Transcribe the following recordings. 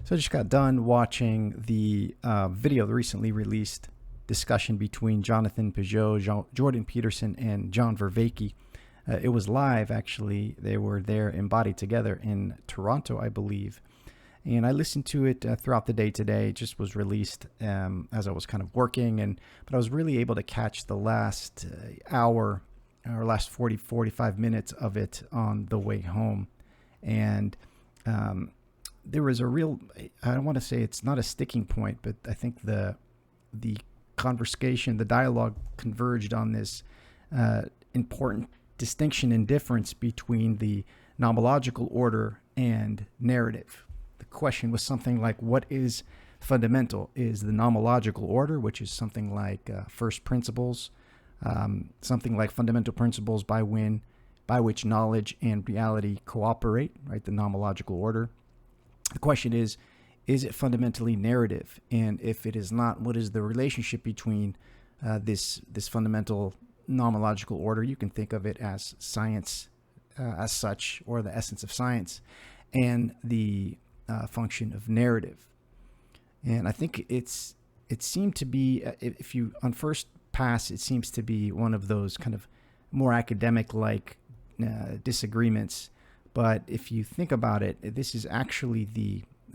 So I just got done watching the video, the recently released discussion between Jonathan Pageau, Jordan Peterson, and John Vervaeke. It was live, actually. They were there embodied together in Toronto, I believe. And I listened to it throughout the day today. It just was released as I was kind of working. But I was really able to catch the last hour or last 45 minutes of it on the way home. And there was a real, I don't want to say it's not a sticking point, but I think the conversation, the dialogue converged on this important distinction and difference between the nomological order and narrative. The question was something like, what is fundamental? Is the nomological order, which is something like first principles, something like fundamental principles by which knowledge and reality cooperate, right? The nomological order. The question is it fundamentally narrative? And if it is not, what is the relationship between this fundamental nomological order? You can think of it as science as such, or the essence of science, and the function of narrative. And I think it seemed to be, if you on first pass, it seems to be one of those kind of more academic-like disagreements. But if you think about it, this is actually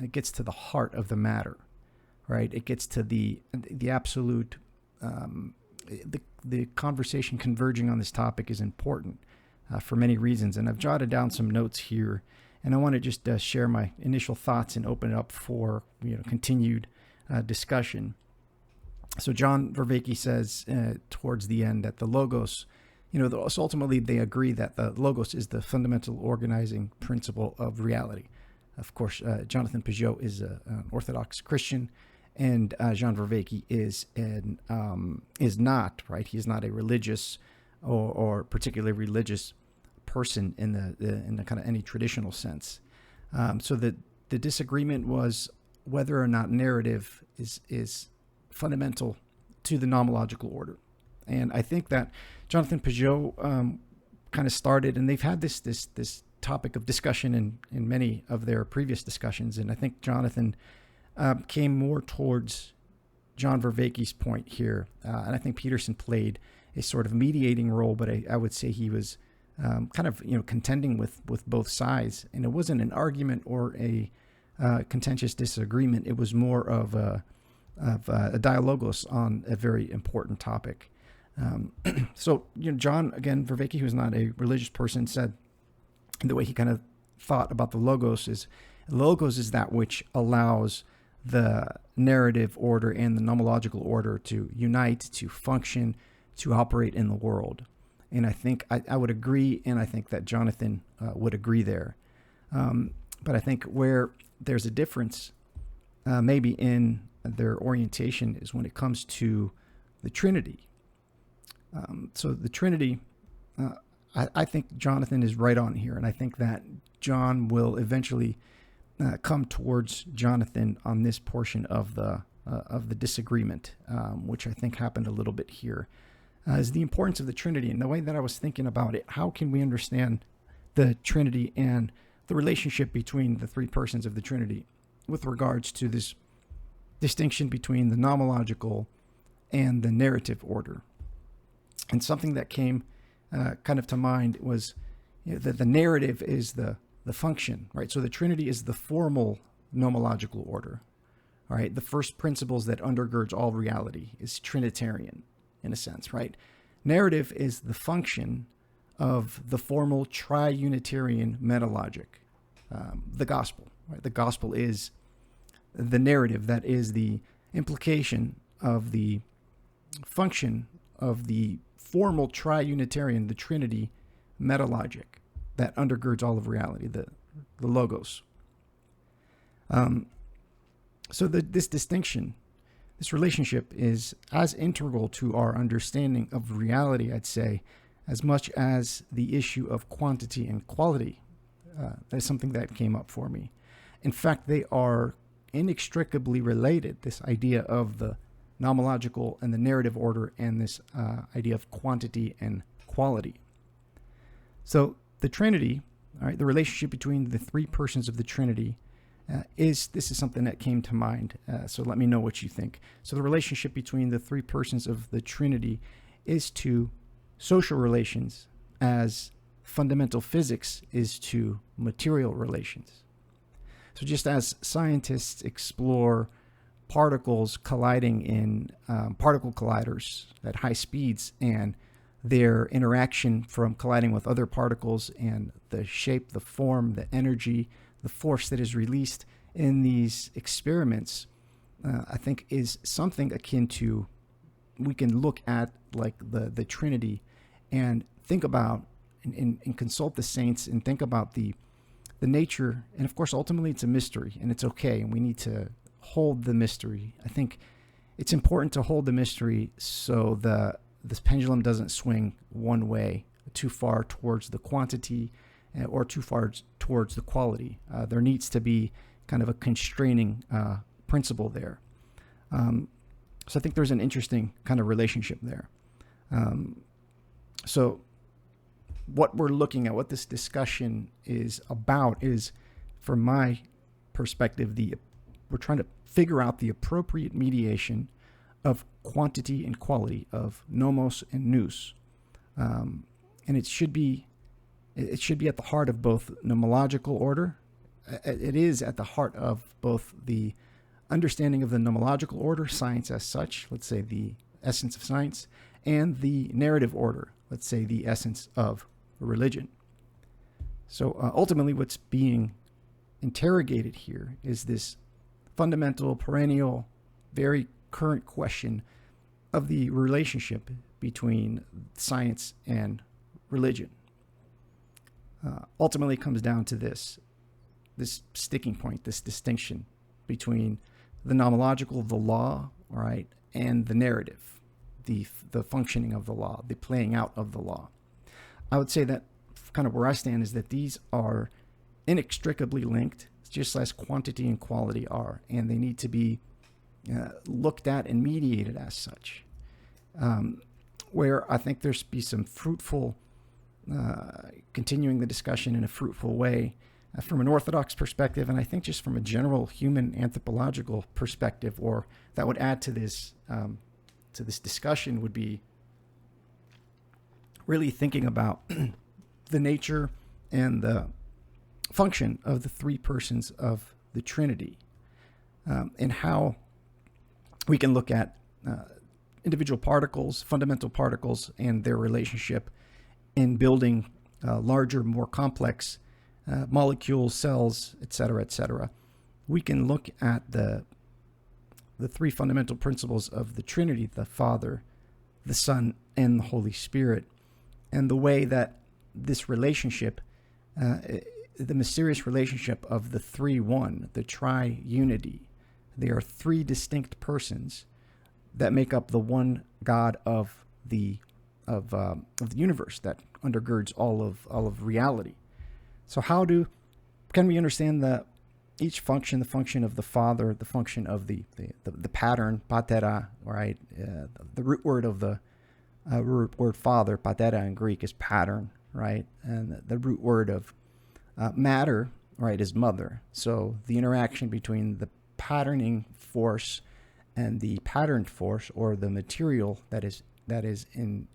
it gets to the heart of the matter, right? It gets to the absolute, the conversation converging on this topic is important for many reasons. And I've jotted down some notes here, and I want to just share my initial thoughts and open it up for continued discussion. So John Vervaeke says towards the end that the logos, so ultimately they agree that the logos is the fundamental organizing principle of reality. Of course, Jonathan Pageau is an Orthodox Christian, and John Vervaeke is not, right? He is not a religious or particularly religious person in the kind of any traditional sense. So the disagreement was whether or not narrative is fundamental to the nomological order. And I think that Jonathan Pageau kind of started, and they've had this topic of discussion in many of their previous discussions. And I think Jonathan came more towards John Vervaeke's point here. And I think Peterson played a sort of mediating role, but I would say he was kind of contending with both sides. And it wasn't an argument or a contentious disagreement. It was more of a dialogos on a very important topic. So, John, again, Vervaeke, who's not a religious person, said the way he kind of thought about the logos is that which allows the narrative order and the nomological order to unite, to function, to operate in the world. And I think I would agree, and I think that Jonathan would agree there. But I think where there's a difference maybe in their orientation is when it comes to the Trinity. So the Trinity, I think Jonathan is right on here, and I think that John will eventually come towards Jonathan on this portion of the disagreement, which I think happened a little bit here, is the importance of the Trinity. And the way that I was thinking about it, how can we understand the Trinity and the relationship between the three persons of the Trinity with regards to this distinction between the nomological and the narrative order? And something that came kind of to mind was that the narrative is the function, right? So the Trinity is the formal nomological order, all right? The first principles that undergirds all reality is Trinitarian in a sense, right? Narrative is the function of the formal triunitarian metalogic, the gospel, right? The gospel is the narrative that is the implication of the function of the formal triunitarian, the Trinity metalogic that undergirds all of reality, the logos. So this distinction, this relationship is as integral to our understanding of reality, I'd say, as much as the issue of quantity and quality. That's something that came up for me. In fact, they are inextricably related, this idea of the nomological and the narrative order and this idea of quantity and quality. So the Trinity, all right, the relationship between the three persons of the Trinity This is something that came to mind, so let me know what you think. So the relationship between the three persons of the Trinity is to social relations as fundamental physics is to material relations. So just as scientists explore particles colliding in particle colliders at high speeds and their interaction from colliding with other particles and the shape, the form, the energy, the force that is released in these experiments, I think is something akin to, we can look at like the Trinity and think about and consult the saints and think about the nature. And of course, ultimately it's a mystery and it's okay. And we need to hold the mystery. I think it's important to hold the mystery so this pendulum doesn't swing one way too far towards the quantity or too far towards the quality. There needs to be kind of a constraining principle there. So I think there's an interesting kind of relationship there. So what we're looking at, what this discussion is about is, from my perspective, we're trying to figure out the appropriate mediation of quantity and quality, of nomos and nous. And it should be at the heart of both nomological order. It is at the heart of both the understanding of the nomological order, science as such, let's say the essence of science, and the narrative order, let's say the essence of religion. So ultimately what's being interrogated here is this fundamental, perennial, very current question of the relationship between science and religion. Ultimately it comes down to this sticking point, this distinction between the nomological, the law, all right, and the narrative, the functioning of the law, the playing out of the law. I would say that kind of where I stand is that these are inextricably linked, just as quantity and quality are, and they need to be looked at and mediated as such. Where I think there's be some fruitful, continuing the discussion in a fruitful way from an orthodox perspective, and I think just from a general human anthropological perspective, or that would add to this discussion, would be really thinking about the nature and the function of the three persons of the Trinity, and how we can look at individual particles, fundamental particles, and their relationship in building larger, more complex molecules, cells, etc., etc. We can look at the three fundamental principles of the Trinity, the Father, the Son, and the Holy Spirit, and the way that this relationship, the mysterious relationship of the three-one, the tri-unity, they are three distinct persons that make up the one God of the universe that undergirds all of reality. So can we understand each function, the function of the Father, the function of the pattern, patera, right? The root word of the root word Father, patera in Greek, is pattern, right? And the root word of matter, right, is mother. So the interaction between the patterning force and the patterned force, or the material that is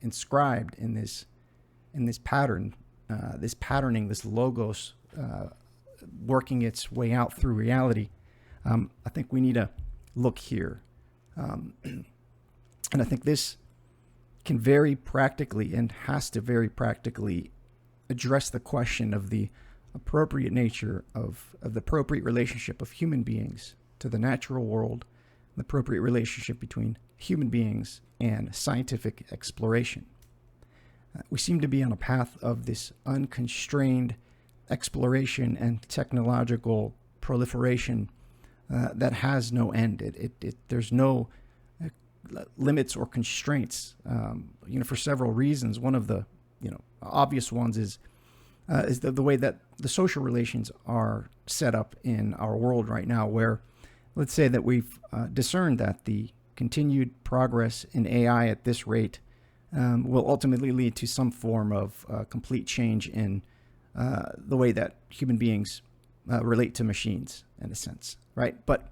inscribed in this pattern, this patterning, this logos, working its way out through reality. I think we need to look here, and I think this can very practically and has to very practically address the question of the appropriate nature of the appropriate relationship of human beings to the natural world, the appropriate relationship between human beings and scientific exploration. We seem to be on a path of this unconstrained exploration and technological proliferation that has no end. There's no limits or constraints, for several reasons. One of the obvious ones is the way that the social relations are set up in our world right now, where let's say that we've discerned that the continued progress in AI at this rate will ultimately lead to some form of complete change in the way that human beings relate to machines in a sense, right? But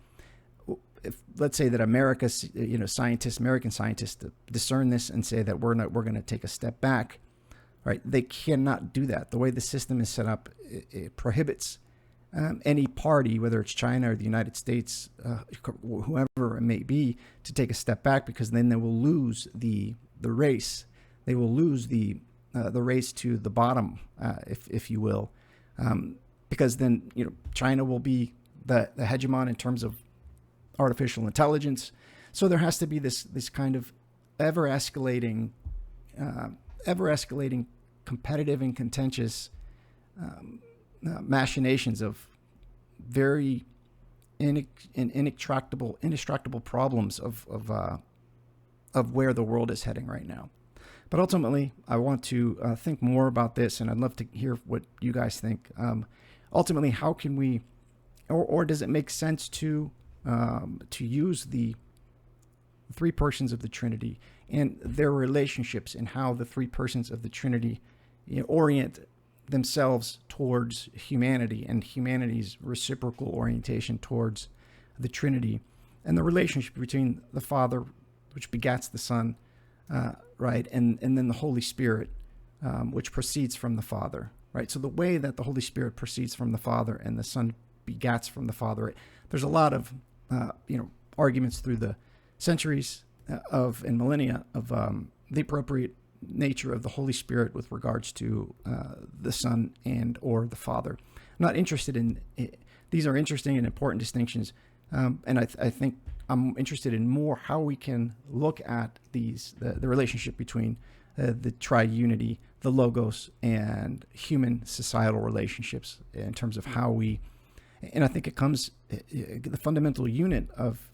if let's say that American scientists discern this and say that we're going to take a step back, right? They cannot do that. The way the system is set up, it prohibits any party, whether it's China or the United States, whoever it may be, to take a step back, because then they will lose the race. They will lose the race to the bottom, if you will, because then China will be the hegemon in terms of artificial intelligence. So there has to be this kind of ever escalating competitive and contentious machinations of very inextractable problems of where the world is heading right now. But ultimately, I want to think more about this, and I'd love to hear what you guys think. Ultimately, how can we, or does it make sense to use the three persons of the Trinity and their relationships, and how the three persons of the Trinity orient themselves towards humanity and humanity's reciprocal orientation towards the Trinity, and the relationship between the Father, which begats the Son, right, and then the Holy Spirit, which proceeds from the Father, right? So the way that the Holy Spirit proceeds from the Father and the Son begats from the Father, there's a lot of arguments through the centuries and millennia of the appropriate nature of the Holy Spirit with regards to the Son and or the Father. I'm not interested in it. These are interesting and important distinctions, and I think I'm interested in more how we can look at the relationship between the triunity, the logos, and human societal relationships in terms of how we, and I think it comes, the fundamental unit of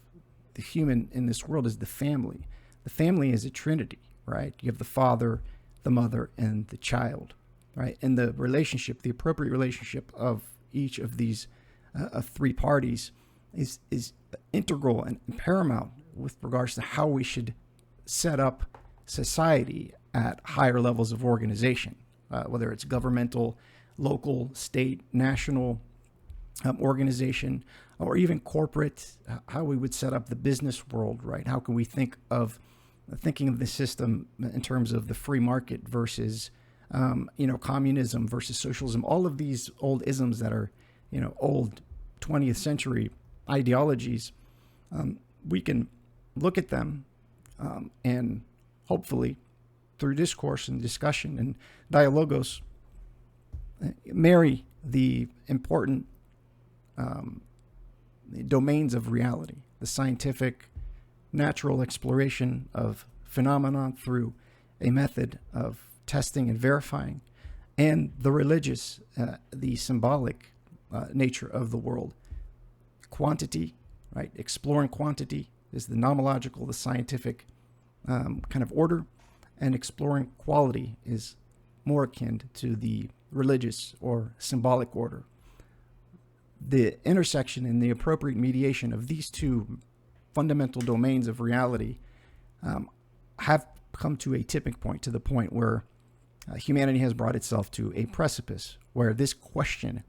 the human in this world is the family. The family is a trinity, right? You have the father, the mother, and the child, right? And the relationship, the appropriate relationship of each of these three parties is integral and paramount with regards to how we should set up society at higher levels of organization, whether it's governmental, local, state, national organization, or even corporate, how we would set up the business world, right? How can we thinking of the system in terms of the free market versus, communism versus socialism, all of these old isms that are, old 20th century ideologies. We can look at them and hopefully through discourse and discussion and dialogos, marry the important domains of reality, the scientific, natural exploration of phenomenon through a method of testing and verifying, and the religious, the symbolic nature of the world. Quantity, right? Exploring quantity is the nomological, the scientific kind of order, and exploring quality is more akin to the religious or symbolic order. The intersection and the appropriate mediation of these two fundamental domains of reality have come to a tipping point, to the point where humanity has brought itself to a precipice where this question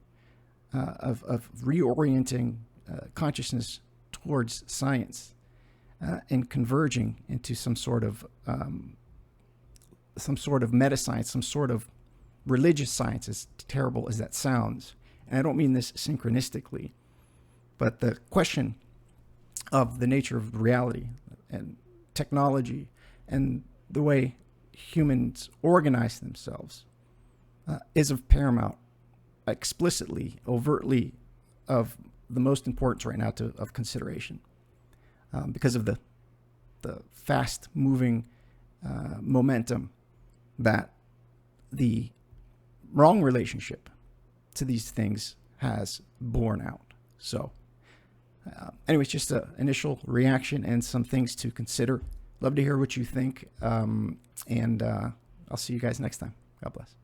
of reorienting consciousness towards science and converging into some sort of meta science, some sort of religious science, as terrible as that sounds. And I don't mean this synchronistically, but the question of the nature of reality and technology and the way humans organize themselves is of paramount, explicitly, overtly, of the most importance right now of consideration, because of the fast-moving momentum that the wrong relationship to these things has borne out. So anyways, just an initial reaction and some things to consider. Love to hear what you think, and I'll see you guys next time. God bless.